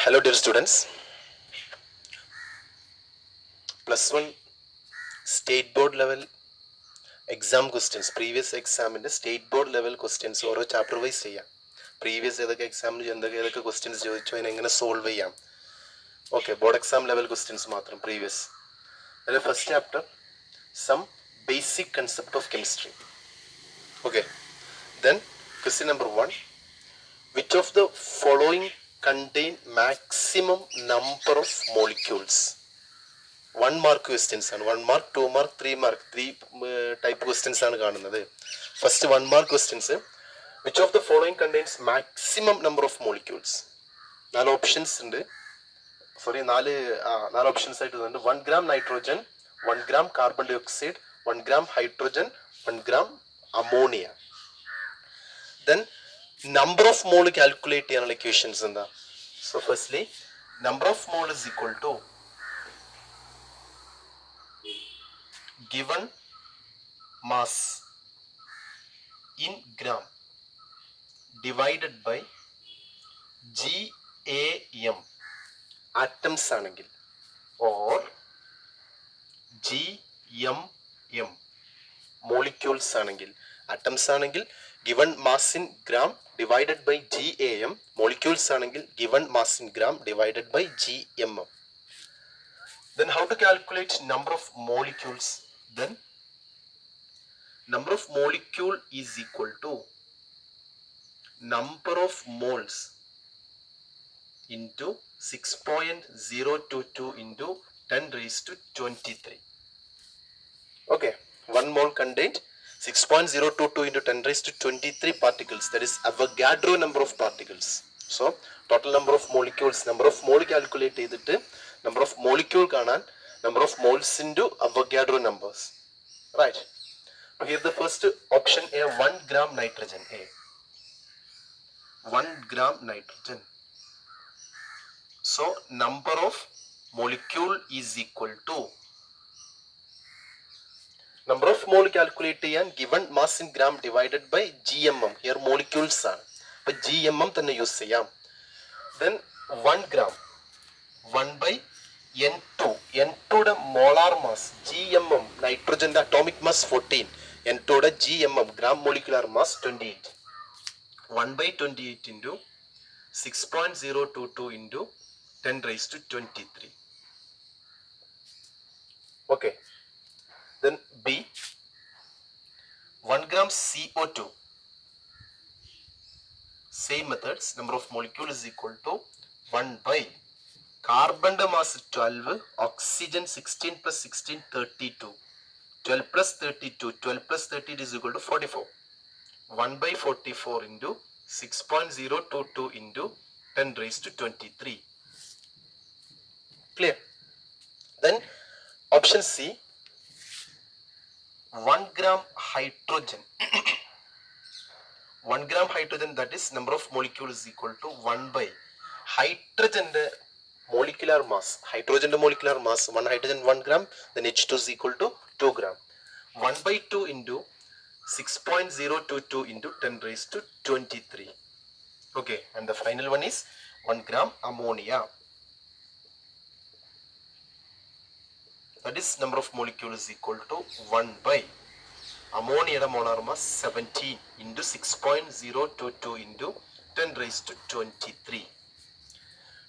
Hello dear students, +1 state board level exam questions, previous exam in the state board level questions ഓരോ chapter wise ചെയ്യാം. Previous ഏതൊക്കെ എക്സാമിന് ഏതൊക്കെ questions ചോദിച്ചു അതിനെങ്ങനെ സോൾവ് ചെയ്യാം. Okay, board exam level questions മാത്രം പ്രീവിയസ്. അതിൽ first chapter some basic concept of chemistry. Okay, then question number 1, which of the following contain maximum number of molecules? 1 mark questions ആണ്. 1 mark, 2 mark, 3 mark, 3 type questions ആണ് കാണുന്നത്. First 1 mark questions, which of the following contains maximum number of molecules? 4 options ഉണ്ട്. നാല് options ആയിട്ട് തന്നിട്ടുണ്ട്. 1 gram nitrogen, 1 gram carbon dioxide, 1 gram hydrogen, 1 gram ammonia. Then number of mole calculate ചെയ്യാനുള്ള equations എന്താ? So firstly number of mole is equal to given mass in gram divided by GAM atoms ആണെങ്കിൽ or GMM molecules ആണെങ്കിൽ. atoms ആണെങ്കിൽ given mass in gram divided by GAM, molecules ആണെങ്കിൽ given mass in gram divided by GMM. Then how to calculate number of molecules? Then number of molecule is equal to number of moles into 6.022 into 10 raised to 23. Okay, 1 mole contained 6.022 into 10 raised to 23 particles. That is Avogadro number of particles. So total number of molecules, number of mole calculate ചെയ്തിട്ട് number of molecule കാണാൻ number of moles into Avogadro numbers. Right. Here the first option A, 1 gram nitrogen. A 1 gram nitrogen. So number of molecule is equal to number of mole calculate ചെയ്യാൻ given mass in gram divided by GMM. Here molecules ആണ്, അപ്പോൾ GMM തന്നെ use ചെയ്യാം. Then 1 gram 1 by N2, N2യുടെ molar mass GMM, നൈട്രോജന്റെ atomic mass 14, N2യുടെ GMM gram molecular mass 28. 1 by 28 into 6.022 into 10 raised to 23. Okay. Then B, 1 gram CO2. Same methods, number of molecule is equal to 1 by carbon mass 12, oxygen 16 plus 16 32. 12 plus 32, 12 plus 30 is equal to 44. 1 by 44 into 6.022 into 10 raised to 23. Clear? Then option C, 1 gram hydrogen. 1 gram hydrogen, that is number of molecule is equal to 1 by hydrogen molecular mass. Hydrogen molecular mass, 1 hydrogen 1 gram, then H2 is equal to 2 gram. 1 by 2 into 6.022 into 10 raised to 23. Okay, and the final one is 1 gram ammonia. That is number of molecule is equal to 1 by ammonia molar mass 17 into 6.022 into 10 raised to 23.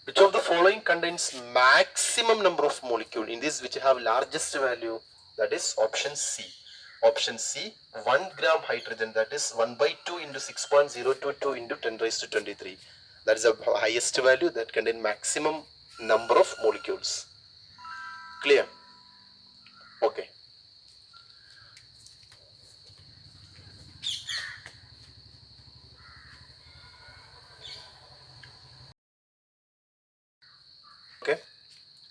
Which of the following contains maximum number of molecule? In this, which have largest value? That is option C. Option C, 1 gram hydrogen, that is 1 by 2 into 6.022 into 10 raised to 23. That is the highest value that contain maximum number of molecules. Clear? Okay. Okay.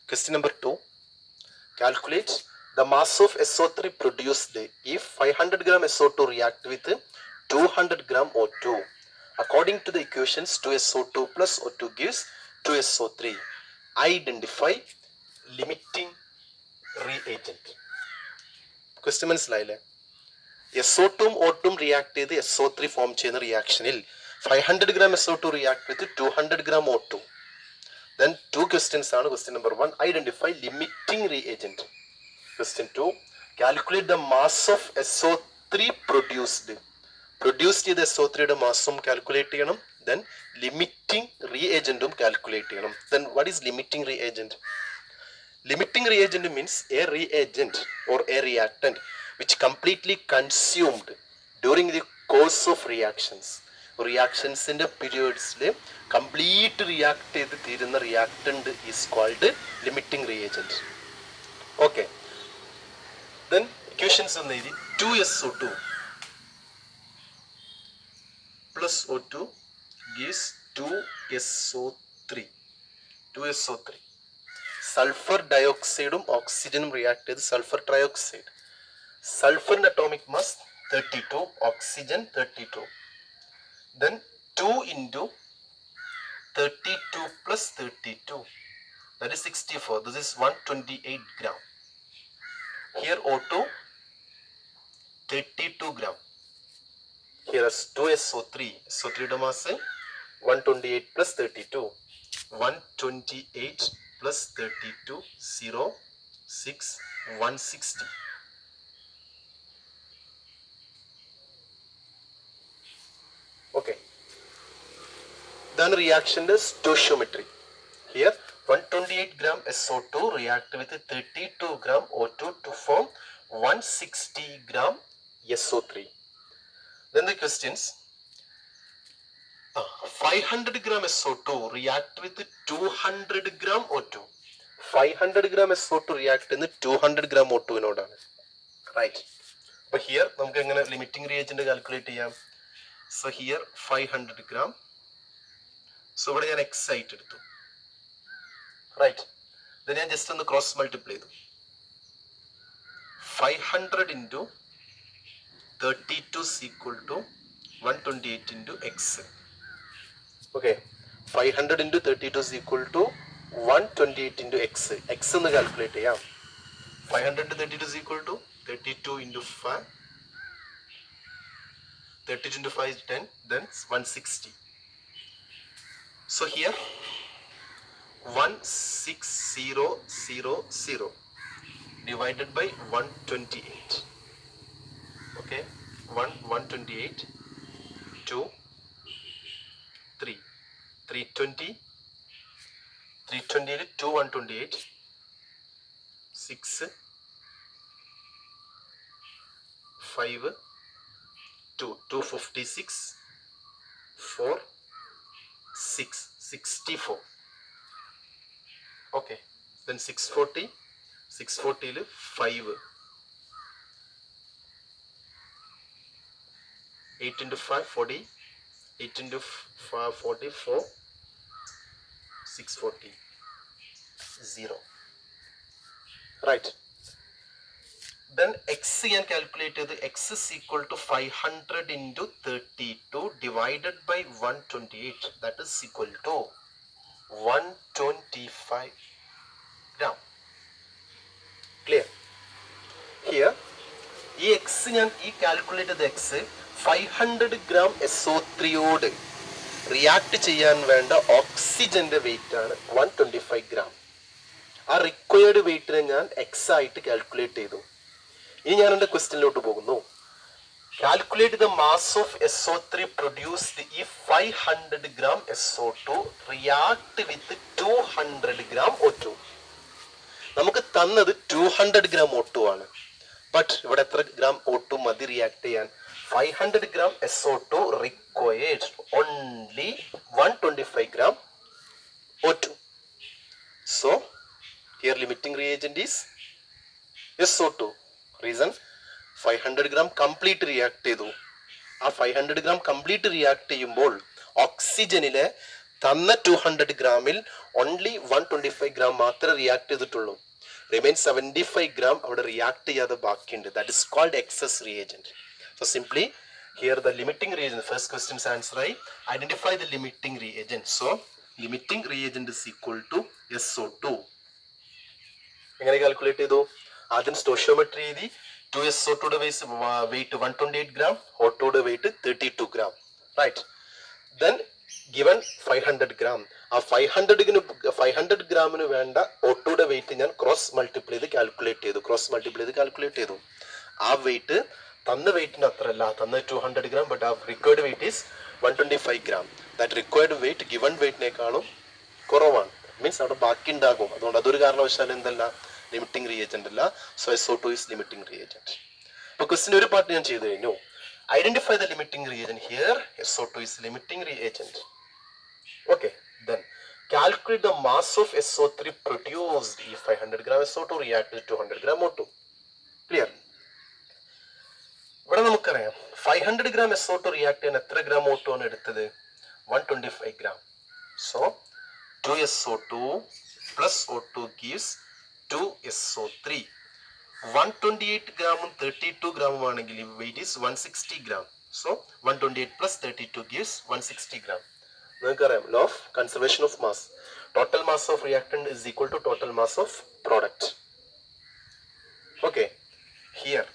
Question number 2. Calculate the mass of SO3 produced if 500 gram SO2 react with 200 gram O2. According to the equations, 2SO2 plus O2 gives 2SO3. Identify limiting reagent. Question മനസ്സിലായില്ലേ? SO2 O2 react ചെയ്ത് SO3 form ചെയ്യുന്ന റിയാക്ഷനിൽ 500 gram SO2 react with 200 gram O2. Then 2 questions ആണ്. Question number 1, identify limiting reagent. Question 2, calculate the mass of SO3 produced. Produce ചെയ്ത SO3യുടെ മാസും calculate ചെയ്യണം. Then limiting reagent calculate ചെയ്യണം. Then what is limiting reagent? Limiting reagent means a reagent or a reactant which completely consumed during the course of reactions. റിയാക്ഷൻസിന്റെ പീരിയഡ്സിൽ complete react ചെയ്ത് തീരുന്ന reactant is called limiting reagent. Okay, then equations ഒന്ന് എഴുതി. 2SO2 plus O2 gives 2SO3. 2SO3. Sulphur ഡയോക്സൈഡും ഓക്സിജനും react ചെയ്ത് sulphur trioxide. സൾഫറിന്റെ atomic mass 32, oxygen 32. Then 2 into 32 plus 32, that is 64. This is 128 gram. Here O2 32 gram. Here is 2SO3. SO3 mass 128 plus 32. 128 plus 32, 0, 6, 160. Okay. Then reaction is stoichiometry. Here 128 gram SO2 react with 32 gram O2 to form 160 gram SO3. Then the questions. 500 gram SO2 react with 200 gram O2. 500 gram SO2 react in the 200 gram O2 in order. Right. But here നമുക്ക് എങ്ങനെ limiting reagent calculate ചെയ്യാം? So here 500 gram. So ഇവിടെ ഞാൻ x ആയിട്ട് എടുത്തു. Right. Then ഞാൻ just ഒന്ന് cross multiply ചെയ്തു. 500 into 32 is equal to 128 into x. Okay. 500 into 32 is equal to 128 into x. X ഒന്ന് കാൽക്കുലേറ്റ് ചെയ്യാം. 500 into 32 is equal to 32 into 5. 32 into 5 is 10, then 160. So here 16000 divided by 128. Okay, 128 2 3 320 328 2 128 6 5 256 4 6 64. Okay, then 640 5 8 into 5 40, 8 into 5 44, 640 0. Right. Then x can calculate the x is equal to 500 into 32 divided by 128, that is equal to 125 gram. Clear? Here ഈ x ഞാൻ ഈ calculate ചെയ്ത x 500 gram SO3 യോട് react ചെയ്യാൻ വേണ്ട ഓക്സിജന്റെ wait ആണ് 125 gram. ആ റിക്വയർഡ് വെയിറ്റിനെ ഞാൻ x ആയിട്ട് കാൽക്കുലേറ്റ് ചെയ്തു. ഇനി ഞാൻ എൻ്റെ ക്വസ്റ്റ്യനിലോട്ട് പോകുന്നു. Calculate the mass of SO3 produced if 500 gram SO2 react with 200 gram O2. നമുക്ക് തന്നത് 200 gram O2 ആണ്. ബട്ട് ഇവിടെ എത്ര ഗ്രാം O2 മതി റിയാക്ട് ചെയ്യാൻ? 500 gram SO2 required only 125 gram O2. So here limiting reagent is SO2. Reason 500 gram complete react ചെയ്തു. ആ 500 gram complete react ചെയ്യുമ്പോൾ ഓക്സിജനിലെ തന്ന 200 ഗ്രാമിൽ ഓൺലി 125 gram മാത്രമേ റിയാക്ട് ചെയ്തിട്ടുള്ളൂ. റിമൈൻ 75 gram അവിടെ റിയാക്ട് ചെയ്യാതെ ബാക്കിയുണ്ട്. That is called excess reagent. So simply here the limiting reagent, first question's answer I identify the limiting reagent. So limiting reagent is equal to SO2. എങ്ങനെ calculate ചെയ്തു? ആദ്യം stoichiometry എഴുതി. 2SO2 weight 128 gram, O2 weight 32 gram. Right. Then given 500 gram. ആ 500 ഗ്രാമിന് വേണ്ട ഓട്ടോയുടെ weight ഞാൻ cross multiply ചെയ്ത് കാൽക്കുലേറ്റ് ചെയ്തു. ആ വെയിറ്റ് തന്ന വെയിറ്റിന് അത്രല്ല, തന്ന 200 ഗ്രാം, ബട്ട് ആ required weight is 125 gram. That required weight given വെയിറ്റിനേക്കാളും കുറവാണ്. മീൻസ് അവിടെ ബാക്കി ഉണ്ടാകും. അതുകൊണ്ട് അതൊരു കാരണവശാലും എന്തല്ല, ലിമിറ്റിംഗ് റിയേജന്റ് അല്ല. So SO2 is limiting reagent. അപ്പൊ ക്വസ്റ്റിന്റെ ഒരു പാർട്ട് ഞാൻ ചെയ്തു കഴിഞ്ഞു. Identify the limiting reagent. Here SO2 is limiting reagent. Okay, then calculate the mass of SO3 produced if 500 gram SO2 reacted to 200 gram O2. Clear? ഇവിടെ നമുക്കറിയാം 500 gram SO2 react ചെയ്യാൻ എത്ര ഗ്രാം O2 ആണ് എടുത്തത്? 125 gram. So 2 SO2 plus O2 gives 2 SO3. 128 ഗ്രാമും 32 ഗ്രാമും ആണെങ്കിൽ weight is 160 gram. So 128 plus 32 gives 160 gram. നമുക്കറിയാം law of conservation of mass. Total mass of reactant is equal to total mass of product. Okay, here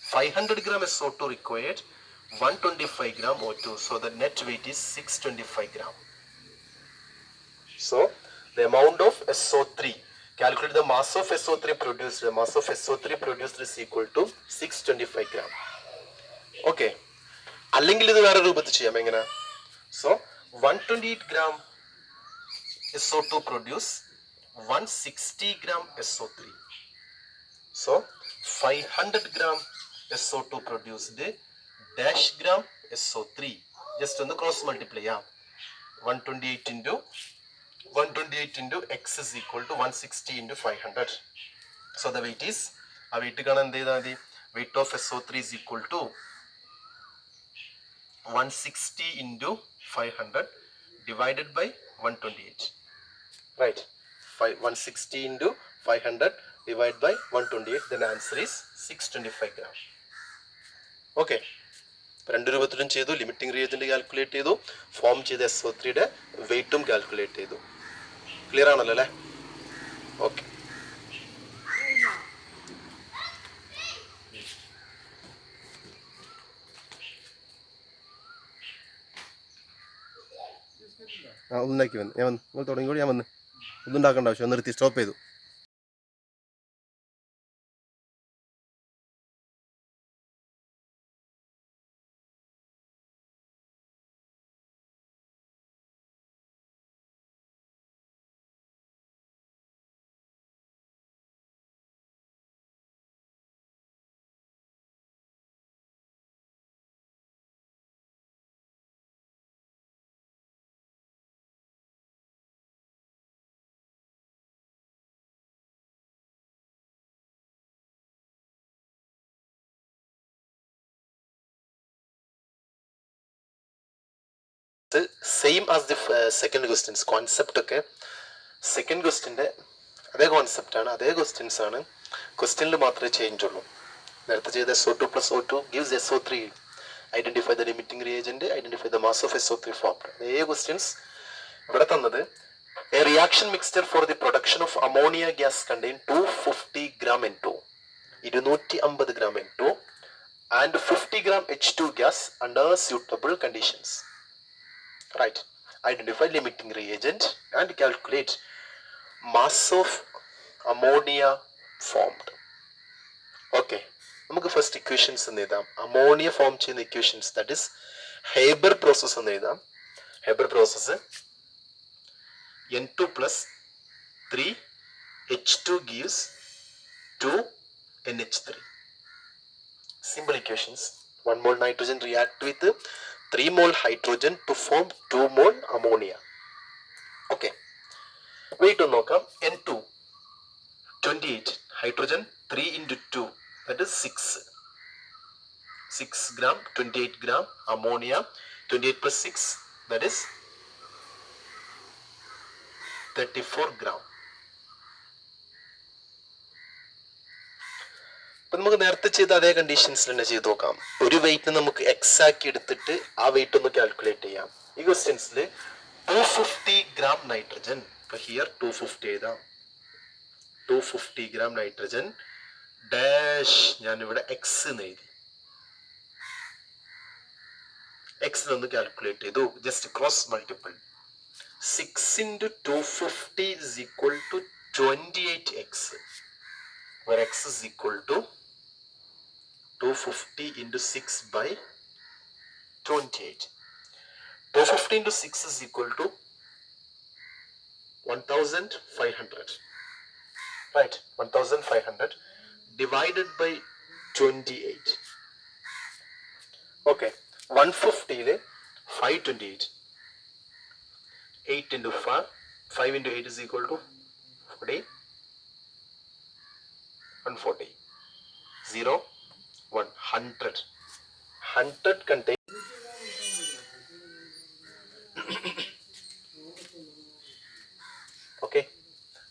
500 gram SO2 required, 125 gram O2. So the net weight is 625 gram. So the amount of SO3, calculate the mass of SO3 produced. The mass of SO3 produced is equal to 625 gram. Okay, അല്ലെങ്കിൽ ഇത് വേറെ രൂപത്തിൽ ചെയ്യാം. എങ്ങനെ? So 128 gram SO2 produce 160 gram SO3. So 500 gram SO2 produced dash gram SO3. Just on the cross multiply. 128 into x is equal to 160 into 500. So the weight is, weight of SO3 is equal to 160 into 500 divided by 128. Right, 160 into 500 divided by 128. Then answer is 625 gram. Okay, രണ്ട് രൂപത്തിലും ചെയ്തു. Limiting reagent calculate ചെയ്തു, form ചെയ്ത SO3യുടെ വെയിറ്റും calculate ചെയ്തു. Clear ആണല്ലോ അല്ലേ? Okay, ഒന്നാക്കി വന്നു. ഞാൻ വന്നു, നിങ്ങൾ തുടങ്ങിക്കോളൂ. ഞാൻ വന്ന് ഒന്നുണ്ടാക്കേണ്ട ആവശ്യം, നിർത്തി സ്റ്റോപ്പ് ചെയ്തു. Same as the second questions. Concept ഒക്കെ സെക്കൻഡ് ക്വസ്റ്റ്യൻ്റെ അതേ കോൺസെപ്റ്റ് ആണ്, അതേ ക്വസ്റ്റ്യൻസ് ആണ്. ക്വസ്റ്റ്യനിൽ മാത്രമേ ചേഞ്ച് ഉള്ളൂ. നേരത്തെ ചെയ്ത SO2 plus O2 gives SO3. Identify the limiting reagent, identify the mass of SO3 formed. അതേ ക്വസ്റ്റ്യൻസ് ഇവിടെ തന്നത്. A reaction mixture for the production of ammonia gas contain 250 gram N2, 250 gram N2 and 50 gram H2 gas under suitable conditions. Right, identify limiting reagent and calculate mass of ammonia formed. Okay, നമുക്ക് first equations എന്ന് എഴുതാം. Ammonia form ചെയ്യുന്ന equations, that is Haber process എന്ന് എഴുതാം. Haber process N2 plus 3 H2 gives 2 NH3. Simple equations. 1 mole nitrogen react with 3 mole hydrogen to form 2 mole ammonia. Okay, weight ഒന്ന് നോക്കാം. N2 28, hydrogen 3 into 2, that is 6 gram, 28 gram ammonia. 28 plus 6, that is 34 gram. അപ്പൊ നമുക്ക് നേരത്തെ ചെയ്ത അതേ കണ്ടീഷൻസിൽ തന്നെ ചെയ്ത് നോക്കാം. ഒരു വെയിറ്റ് നമുക്ക് എക്സ് ആക്കി എടുത്തിട്ട് ആ വെയിറ്റ് ഒന്ന് കാൽക്കുലേറ്റ് ചെയ്യാം. ഈ ക്വസ്റ്റ്യൻസിൽ 250 gram നൈട്രജൻ, ഇപ്പൊ ഹിയർ 250 എഴുതാം. 250 gram നൈട്രജൻ ഡാഷ്, ഞാൻ ഇവിടെ എക്സ് എന്ന് എഴുതി. എക്സിനൊന്ന് കാൽക്കുലേറ്റ് ചെയ്തു, just cross multiple. 6 into 250 is equal to 28x, where x is equal to 250 into 6 by 28. 250 into 6 is equal to 1500, right? 1500 divided by 28. Okay, 150 le 528, 8 into 5 into 8 is equal to 40, 140, 0, 1, 100. 100 contain. Okay,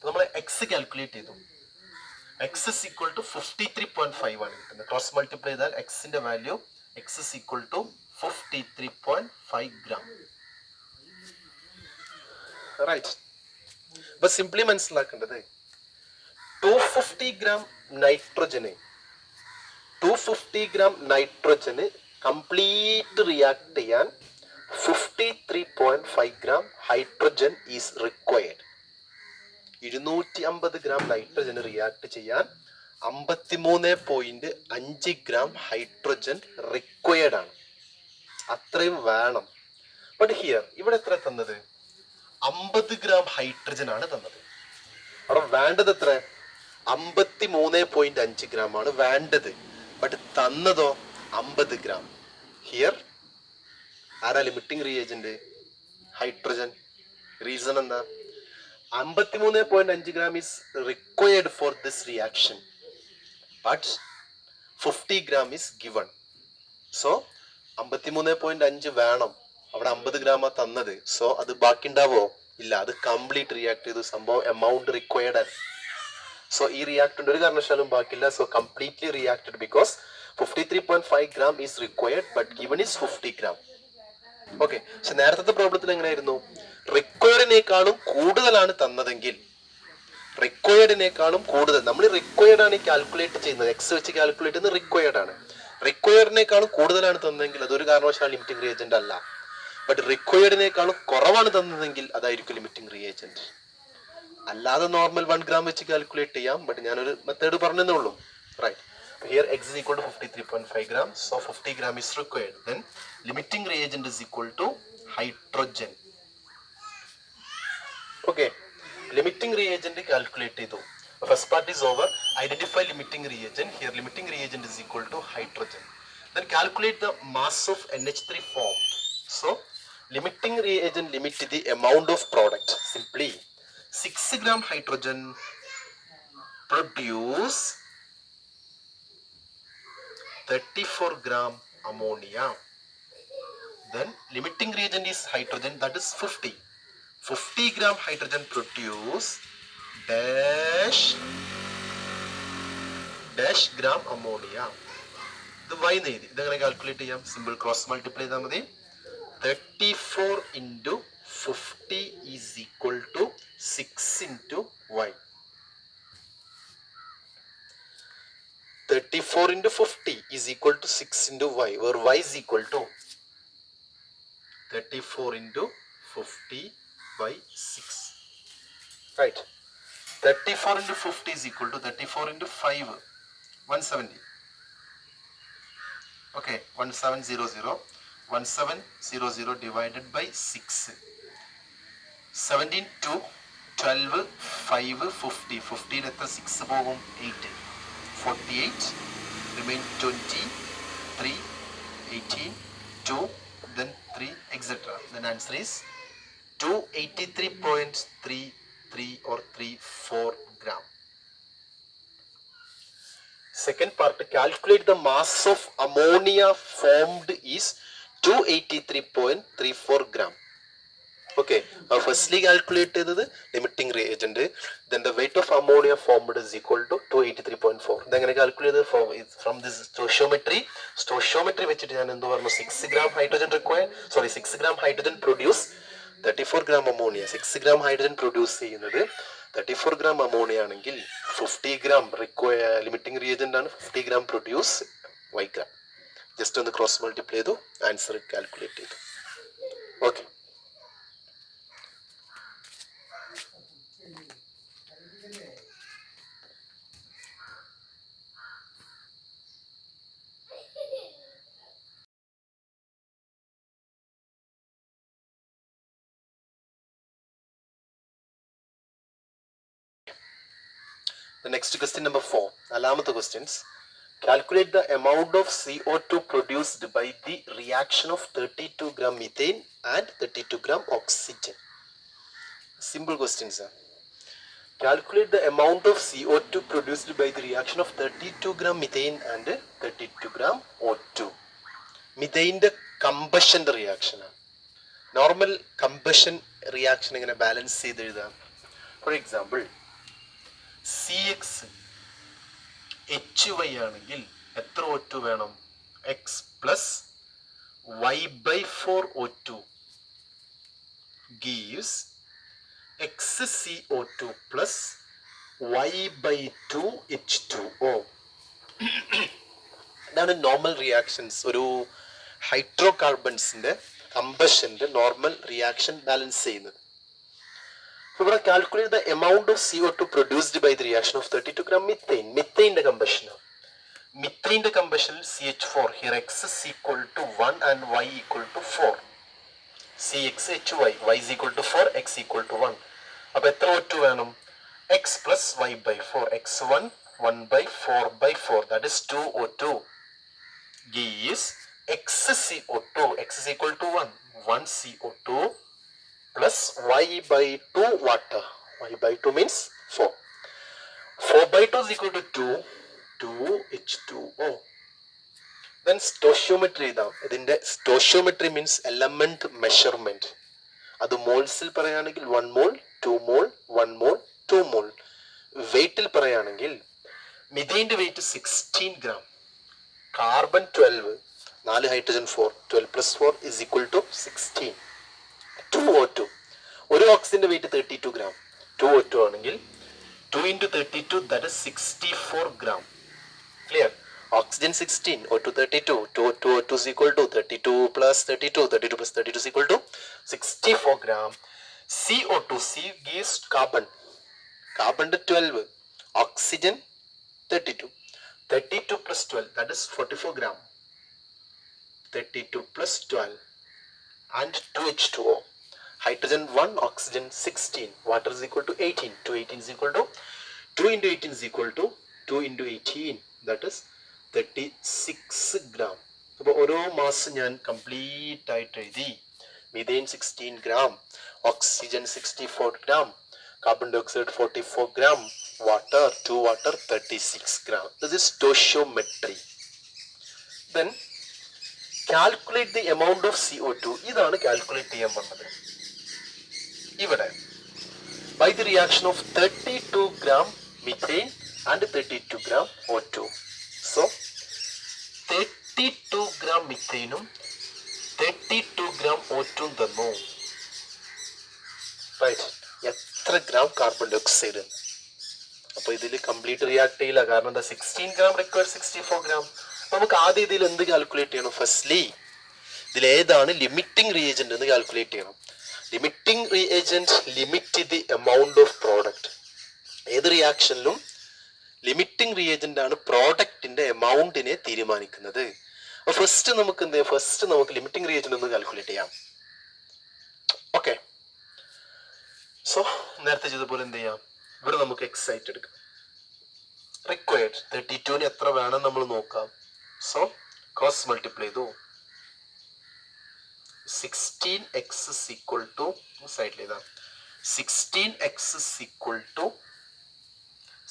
നമ്മൾ X calculate ചെയ്തു. X is equal to 53.5 ആണ് കിട്ടുന്നത്. Cross multiply ചെയ്താൽ എക്സിന്റെ value X is equal to 53.5 gram. Right. അപ്പൊ simply മനസ്സിലാക്കേണ്ടത് 250 gram നൈട്രജന് complete react ചെയ്യാൻ 53.5 gram hydrogen is required. 250 gram നൈട്രജന് റിയാക്ട് ചെയ്യാൻ 53.5 ഗ്രാം ഹൈഡ്രജൻ റിക്വയർഡ് ആണ്. അത്രയും വേണം. ബട്ട് ഹിയർ ഇവിടെ എത്ര തന്നത്? 50 ഗ്രാം ഹൈഡ്രജൻ ആണ് തന്നത്. അവിടെ വേണ്ടത് എത്ര? 53.5 ഗ്രാം ആണ് വേണ്ടത്. ബട്ട് തന്നതോ 50 ഗ്രാം. ഹിയർ ആരാ ലിമിറ്റിംഗ് റിയേജന്റ്? ഹൈഡ്രജൻ. റീസൺ എന്താ? 53.5 gram is required for this reaction, but 50 gram is given. So 53.5 വേണം. അവിടെ 50 ഗ്രാമാ തന്നത്. സോ അത് ബാക്കി ഉണ്ടാവോ? ഇല്ല. അത് കംപ്ലീറ്റ് റിയാക്ട് ചെയ്തു. സംഭവം എമൗണ്ട് റിക്വയർഡ് ആണ്. സോ ഈ റിയാക്ടന്റ് ഒരു കാരണവശാലും ബാക്കിയില്ല. So completely reacted because 53.5 gram is required but given is 50 gram. Okay. പക്ഷെ നേരത്തെ പ്രോബ്ലത്തിൽ എങ്ങനെയായിരുന്നു? റിക്വയർഡിനേക്കാളും കൂടുതലാണ് തന്നതെങ്കിൽ, റിക്വയർഡിനേക്കാളും കൂടുതൽ, നമ്മൾ റിക്വയർഡ് ആണ് കാൽക്കുലേറ്റ് ചെയ്യുന്നത്, എക്സ് വെച്ച് കാൽക്കുലേറ്റ് ചെയ്യുന്നത് റിക്വയർഡ് ആണ്. റിക്വയർഡിനേക്കാളും കൂടുതലാണ് തന്നതെങ്കിൽ അതൊരു കാരണവശാലും ലിമിറ്റിംഗ് റിയേജന്റ് അല്ല. ബട്ട് റിക്വയർഡിനേക്കാളും കുറവാണ് തന്നതെങ്കിൽ അതായിരിക്കും ലിമിറ്റിംഗ് റിയേജന്റ്. അല്ലാതെ നോർമൽ 1 ഗ്രാം വെച്ച് കാൽക്കുലേറ്റ് ചെയ്യാം. ബട്ട് ഞാനൊരു മെത്തേഡ് പറഞ്ഞതേ ഉള്ളൂ. Right. Here x is equal to 53.5 gram, so 50 gram is required. Then limiting reagent is equal to hydrogen. Okay, limiting reagent calculate ചെയ്തു. First part is over. Identify limiting reagent. Here limiting reagent is equal to hydrogen. Then calculate the mass of NH3 formed. So limiting reagent limit the amount of product. Simply 6 gram hydrogen produce 34 gram ammonia. Then limiting reagent is hydrogen, that is 50. 50 gram hydrogen produce dash gram ammonia. ഇത് y എഴുതി. ഇതെങ്ങനെ calculate ചെയ്യാം? Simple cross multiply ചെയ്താൽ മതി. 34 into 50 is equal to 6 into y. 34 into 50 is equal to 6 into y, where y is equal to 34 into 50 by 6. Right. 34 into 50 is equal to 34 into 5, 170. Okay, 1700. 1700 divided by 6. 17 2 12 5 50. 50 എത്ര 6 പോകും? 8. 48 remain 20 3 18 2 then 3 etc. Then answer is 283.33 or 34 gram. Second part, calculate the mass of ammonia formed is 283.34 gram. Okay, firstly calculate the limiting reagent, then the weight of ammonia formed is equal to 283.4. Then calculate from this stoichiometry which is 6 gram hydrogen required, 6 gram hydrogen produce 34 gram ammonia. 6 gram hydrogen produce 34 gram ammonia ആണെങ്കിൽ 50 gram require limiting reagent ആണ്, 50 gram produce y gram. Just ഒന്ന് cross multiply ചെയ്തു, answer calculate ചെയ്തു. Okay. The next question number 4. നാലാമത്തെ questions. Calculate the amount of CO2 produced by the reaction of 32 gram methane and 32 gram oxygen. Simple questions. Calculate the amount of CO2 produced by the reaction of 32 gram methane and 32 gram O2. മിഥൈൻ്റെ കമ്പഷൻ്റെ റിയാക്ഷനാണ്. Normal combustion reaction ഇങ്ങനെ balance ചെയ്ത് എഴുതാം. For example CX HY ആണെങ്കിൽ എത്ര O2 വേണം? X plus Y/4 O2 gives XCO2 plus Y/2 H2O. ഇതാണ് നോർമൽ റിയാക്ഷൻസ്. ഒരു ഹൈഡ്രോ കാർബൺസിന്റെ കമ്പഷന്റെ നോർമൽ റിയാക്ഷൻ ബാലൻസ് ചെയ്യുന്നത്. ഇവിടെ calculate the amount of CO2 produced by the reaction of 32 gram methane. മിഥൈൻ്റെ കമ്പഷൻ. മിഥൈൻ്റെ കമ്പഷനിൽ CH4. Here X is equal to 1 and Y equal to 4. CXHY. Y is equal to 4, X equal to 1. അപ്പോൾ എത്ര O2 വേണം? X plus Y/4. X1 1/4/4. That is 2 O2. Gives XCO2. X is equal to 1. 1 CO2 plus Y/2 water. Y/2 means 4. 4/2 is equal to 2 H2O. Then stoichiometry ഇതാ. ഇതിന്റെ stoichiometry means element measurement. അത് മോൾസിൽ പറയുകയാണെങ്കിൽ 1 mol, 2 mol, 1 mol, 2 mol. വെയിറ്റിൽ പറയുകയാണെങ്കിൽ മിഥൈൻ്റെ weight 16 gram, carbon 12, 4 hydrogen 4, 12 plus 4 is equal to 16. 2 O2. ഒരു ഓക്സിജന്റെ wait 32 gram. 2 O2 ആണെങ്കിൽ 2 into 32, that is 64 gram. Clear? Oxygen 16, O2 32. 2 O2 is equal to 32 plus 32. 32 plus 32 is equal to 64 gram. CO2, C gives carbon. Carbon 12. Oxygen 32. 32 plus 12, that is 44 gram. 32 plus 12 and 2 H2O. Hydrogen 1, oxygen 16. Water is equal to 18. 2 18 is equal to 2 into 18 is equal to 2 into 18. That is 36 gram. അപ്പോൾ ഓരോ മാസം ഞാൻ complete ആയിട്ട് എഴുതി. Methane 16 gram, oxygen 64 gram, carbon dioxide 44 gram, water 2 water 36 gram. This is stoichiometry. Then calculate the amount of CO2. ഇതാണ് calculate ചെയ്യാൻ പറഞ്ഞത്. ഇവിടെ by the reaction of 32 gram methane and 32 gram O2. So 32 gram methaneും 32 gram O2 തന്നു. Right. എത്ര gram carbon dioxide? അപ്പോൾ ഇതിൽ complete react ചെയ്യില്ല. കാരണം എന്താ? 16 gram റിക്വയർ 64 gram. നമുക്ക് ആദ്യം ഇതിൽ എന്ത് കാൽക്കുലേറ്റ് ചെയ്യണം? ഫസ്റ്റ്ലി ഇതിൽ ഏതാണ് ലിമിറ്റിംഗ് റിയേജന്റ് എന്ന് കാൽക്കുലേറ്റ് ചെയ്യണം. Limiting reagent limit the amount of product. ഏത് റിയാക്ഷനിലും ലിമിറ്റിംഗ് റിയേജന്റ് ആണ് പ്രോഡക്റ്റിന്റെ എമൗണ്ടിനെ തീരുമാനിക്കുന്നത്. അപ്പോൾ ഫസ്റ്റ് നമുക്ക് എന്ത് ചെയ്യാം? ഫസ്റ്റ് നമുക്ക് ലിമിറ്റിംഗ് റിയേജന്റ് ഒന്ന് കാൽക്കുലേറ്റ് ചെയ്യാം. ഓക്കെ. സോ നേരത്തെ ചെയ്തപോലെ എന്ത് ചെയ്യാം? ഇവിടെ നമുക്ക് എക്സൈറ്റ് എടുക്കാം. റിക്വയർഡ് 32ന് എത്ര വേണം നമ്മൾ നോക്കാം. സോ ക്രോസ് മൾട്ടിപ്ലൈ ചെയ്തു. 16x is equal to സൈഡിൽ എഴുതാം. 16x is equal to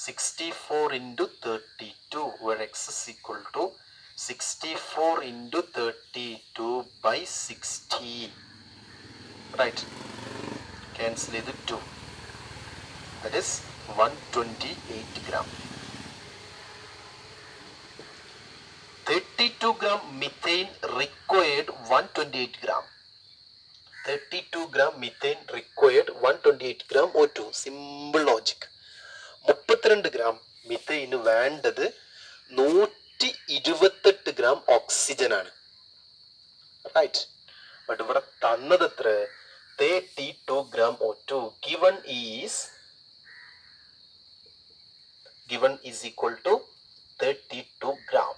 64 into 32, where x is equal to 64 into 32 by 16. Right. Cancel ചെയ്ത് 2. That is 128 gram. 32 gram methane required 128 gram. 32 gram methane required 128 gram O2. Simple logic. 32 gram methane വേണ്ടത് 128 gram oxygen ആണ്. Right. But ഇവിടെ തന്നത് എത്ര? 32 gram O2. Given is equal to 32 gram.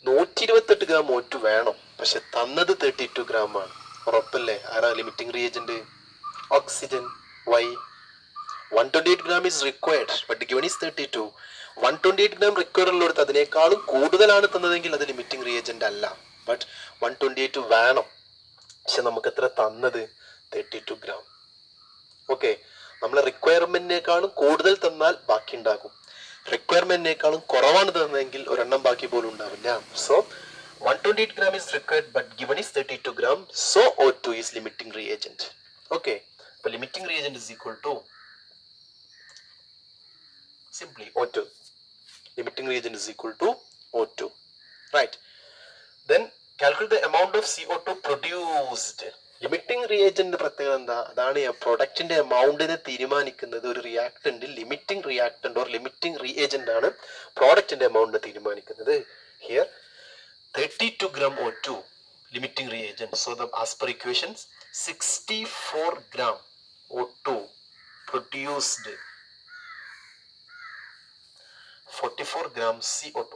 128 gram O2 വേണം, പക്ഷെ തന്നത് 32 gram ആണ്. ഉറപ്പല്ലേ? ആരാ limiting reagent? Oxygen. Why? 128 gram is required, but given is 32. 128 gram require ഉള്ളിടത്ത് അതിനേക്കാളും കൂടുതലാണ് തന്നതെങ്കിൽ അത് ലിമിറ്റിംഗ് റിയേജന്റ് അല്ല. ബട്ട് 128 വേണം, പക്ഷെ നമുക്ക് എത്ര തന്നത്? 32 ഗ്രാം. ഓക്കെ, നമ്മളെ റിക്വയർമെന്റിനേക്കാളും കൂടുതൽ തന്നാൽ ബാക്കി ഉണ്ടാകും. റിക്വയർമെന്റിനേക്കാളും കുറവാണ് തന്നതെങ്കിൽ ഒരെണ്ണം ബാക്കി പോലും ഉണ്ടാവില്ല. So 128 gram is required, but given is 32 gram, so O2 is limiting reagent. Okay, so limiting reagent is equal to simply O2. Limiting reagent is equal to O2. Right. Then calculate the amount of CO2 produced. Limiting reagent പ്രത്യേകത എന്താ? അതാണ് പ്രൊഡക്റ്റിന്റെ എമൗണ്ടിനെ തീരുമാനിക്കുന്നത് ഒരു reactant. Limiting reactant or limiting reagent ആണ് പ്രോഡക്റ്റിന്റെ amount തീരുമാനിക്കുന്നത്. Here 32 gram O2 limiting reagent. So the as per equations 64 gram O2 produced 44 gram CO2.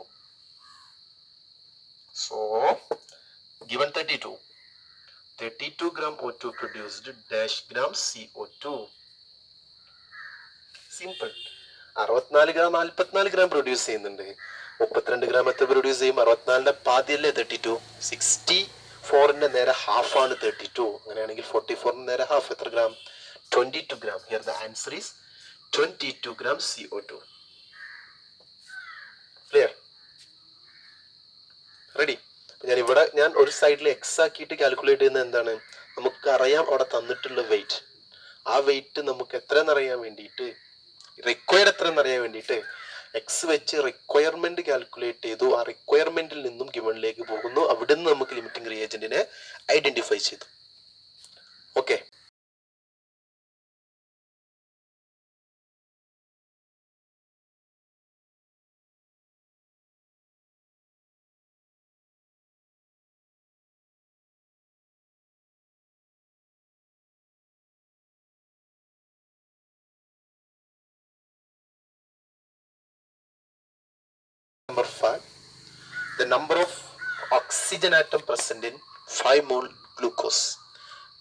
So given 32 gram O2 produced dash gram CO2. Simple. 64 gram 44 gram produce ചെയ്യുന്നുണ്ട്. 32 gram എത്ര produce ചെയ്യും? 64ന്റെ പാതിയല്ലേ 32. 64ന്റെ നേരെ half ആണ് 32. അങ്ങനെയാണെങ്കിൽ 44ന്റെ നേരെ half എത്ര gram? 22 gram. Here the answer is 22 gram CO2. Clear? Ready? ഞാൻ ഒരു സൈഡിൽ എക്സ് ആക്കിയിട്ട് കാൽക്കുലേറ്റ് ചെയ്യുന്നത് എന്താണ്? നമുക്കറിയാം അവിടെ തന്നിട്ടുള്ള വെയിറ്റ്. ആ വെയിറ്റ് നമുക്ക് എത്രയെന്ന് അറിയാൻ വേണ്ടിയിട്ട്, റിക്വയർഡ് എത്രയെന്ന് അറിയാൻ വേണ്ടിയിട്ട് എക്സ് വെച്ച് റിക്വയർമെന്റ് കാൽക്കുലേറ്റ് ചെയ്തു. ആ റിക്വയർമെന്റിൽ നിന്നും ഗിവണിലേക്ക് പോകുന്നു. അവിടെ നിന്ന് നമുക്ക് ലിമിറ്റിംഗ് റിയേജന്റിനെ ഐഡന്റിഫൈ ചെയ്തു. Okay, number 5. The number of oxygen atom present in 5 mole glucose.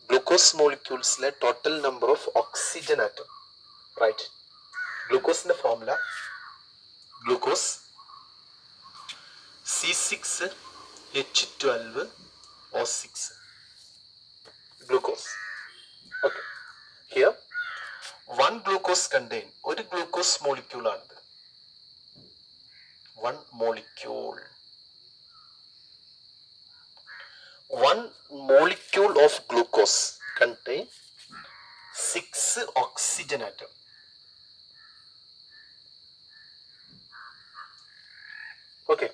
Glucose molecules le total number of oxygen atom. Right. Glucose in the formula glucose C6H12O6. Glucose. Okay. Here one glucose contain ഒരു glucose molecule ആണ്. One molecule. One molecule of glucose contain 6 oxygen atom. Okay,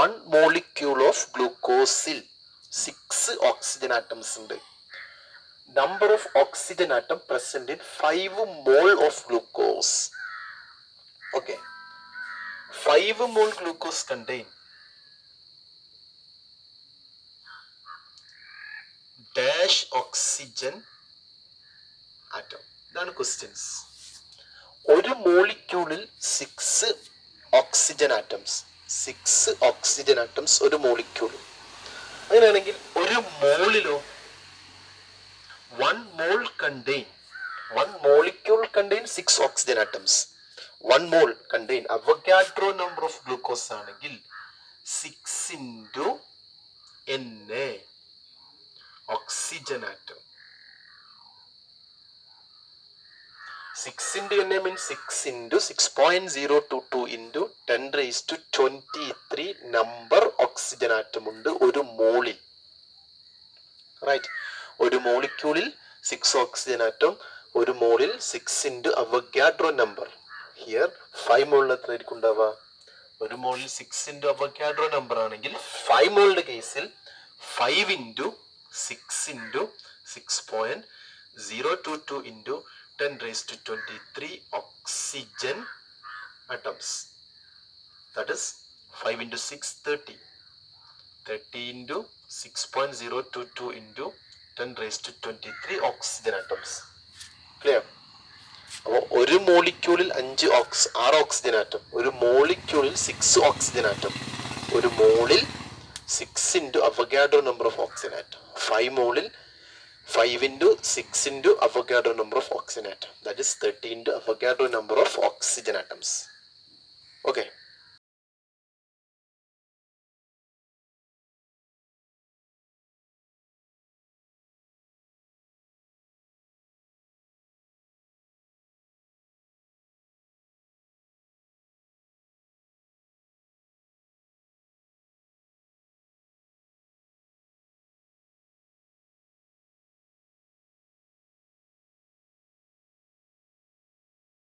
one molecule of glucose 6 oxygen atoms ഉണ്ട്. Number of oxygen atom present in 5 mole of glucose. Okay, 5 mole glucose contain dash oxygen atom. ഇതാണ് questions. ഒരു മോളിക്യൂളിൽ 6 oxygen atoms. 6 oxygen atoms ഒരു മോളിക്യൂളിൽ. അങ്ങനെയാണെങ്കിൽ ഒരു മോളിലോ 1 mole contain 1 molecule contain 6 oxygen atoms. 1 mole contain Avogadro number of glucose ആണെങ്കിൽ 6 into Na oxygen atom. 6 into Na means 6 into 6.022 into 10 raised to 23 number oxygen atom ഉണ്ട് ഒരു മോളിൽ. Right, ഒരു മോളിക്യൂളിൽ 6 oxygen atom, ഒരു മോളിൽ 6 into അവഗാഡ്രോ നമ്പർ. ഹിയർ 5 മോളിൽ എത്ര ആയിരിക്കും ഉണ്ടാവുക? ഒരു മോളിൽ 6 into അവഗാഡ്രോ നമ്പർ ആണെങ്കിൽ 5 മോളിന്റെ കേസിൽ 5 into 6 into 6.022 into 10 raised to 23 oxygen atoms. That is 5 into 6, 30. 30 into 6.022 into 10 raised to 23 oxygen atoms. Clear? അപ്പോൾ ഒരു മോളിക്യൂളിൽ 6 ഓക്സിജൻ ആറ്റം, ഒരു മോളിക്യൂളിൽ 6 ഓക്സിജൻ ആറ്റം, ഒരു മോളിൽ 6 into Avogadro number of oxygen atom, 5 മോളിൽ 5 into 6 into Avogadro number of oxygen atom, that is 30 into Avogadro number of oxygen atoms. Okay.